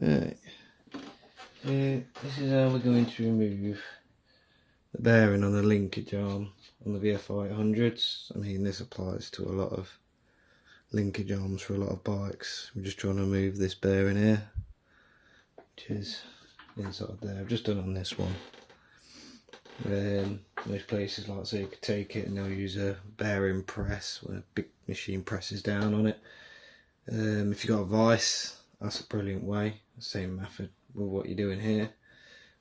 Right. This is how we're going to remove the bearing on the linkage arm on the VFI 800s. I mean, this applies to a lot of linkage arms for a lot of bikes. We're just trying to remove this bearing here, which is inside there. I've just done on this one. Most places, like say, you could take it and they'll use a bearing press where a big machine presses down on it. If you've got a vise, that's a brilliant way. Same method with what you're doing here,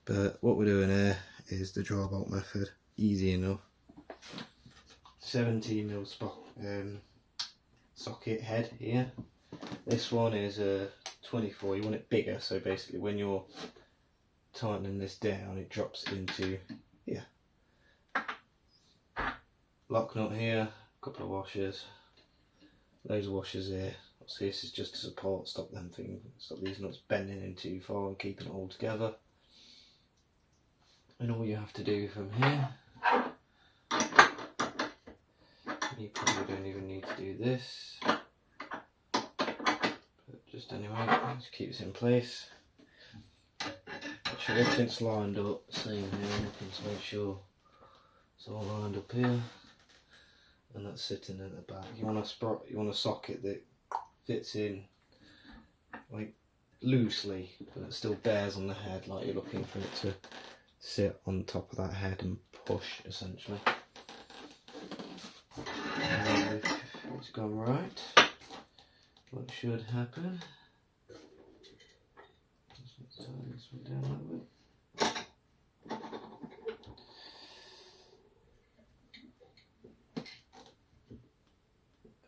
but what we're doing here is the dry bolt method. Easy enough. 17mm socket head here. This one is a 24. You want it bigger, so basically when you're tightening this down, it drops into here. Lock nut here, a couple of washers, loads of washers here. Obviously this is just to support, stop these nuts bending in too far and keeping it all together. And all you have to do from here, you probably don't even need to do this, but just anyway, just keep this in place. Make sure everything's lined up, same here, just make sure it's all lined up here, and that's sitting at the back. You want a socket that fits in like loosely, but it still bears on the head, like you're looking for it to sit on top of that head and push, essentially. And if it's gone right, what should happen? Let's tie this one down a little bit.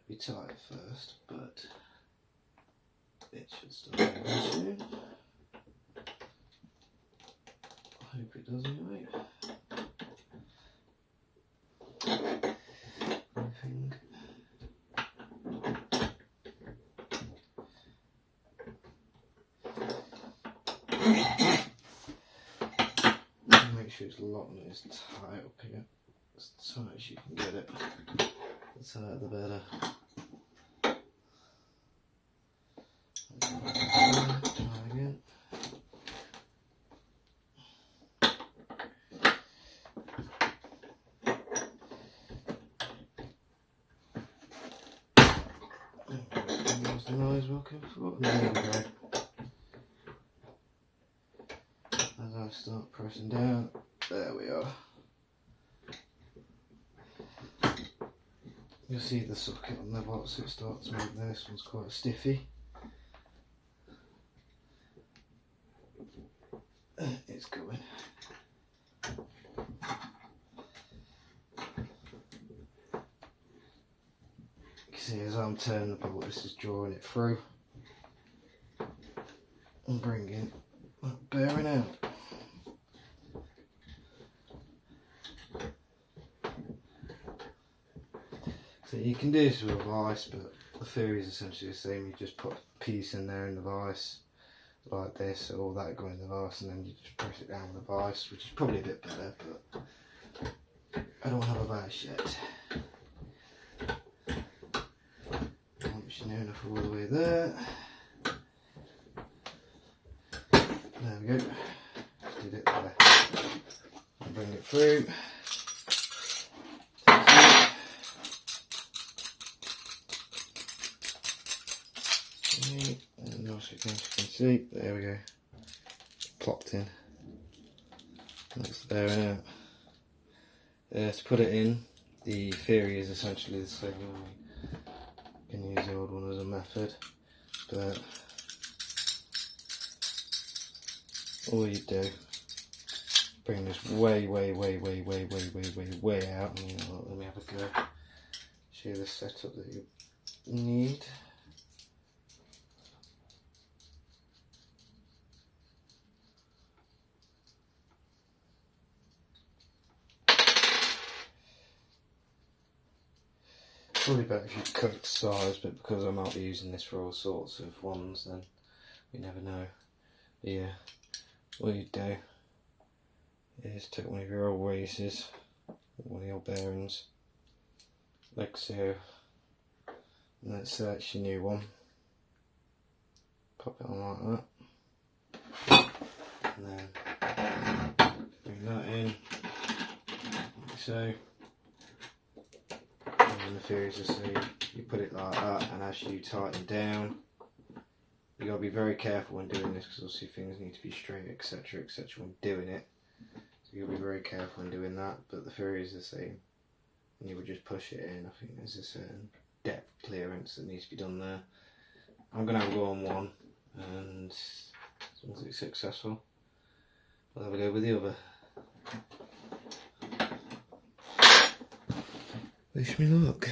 Be tight first, but it should start moving soon. I hope it does anyway. Make sure it's locked and it's tight up here. As tight as you can get it. The tighter the better. Try again. What's the noise we're looking for? There we go. As I start pressing down, there we are. You'll see the socket on the bottom, so it starts moving. This one's quite stiffy. It's going. You can see as I'm turning the bolt, this is drawing it through and bringing that bearing out. So you can do this with a vise, but the theory is essentially the same. You just put a piece in there in the vise like this, or that go in the vise, and then you just press it down with the vise, which is probably a bit better, but I don't have a vise yet. Once you're near enough all the way there. There we go. Just did it there. I'll bring it through. And also, as you can see, there we go. Plopped in. That's the bearing out. To put it in, the theory is essentially the same. You can use the old one as a method, but all you do, bring this way out. And let me have a go. Show you the setup that you need. Probably better if you cut the size, but because I might be using this for all sorts of ones, then you never know. But yeah, what you do is take one of your old races, one of your bearings, like so, and let's say that's your new one. Pop it on like that. and then bring that in, like so. And the theory is the same. You put it like that, and as you tighten down, you got to be very careful when doing this, because obviously things need to be straight, etc., etc. when doing it. So you'll be very careful when doing that. But the theory is the same. And you would just push it in. I think there's a certain depth clearance that needs to be done there. I'm going to have a go on one, and as long as it's successful, we'll have a go with the other. Wish me luck.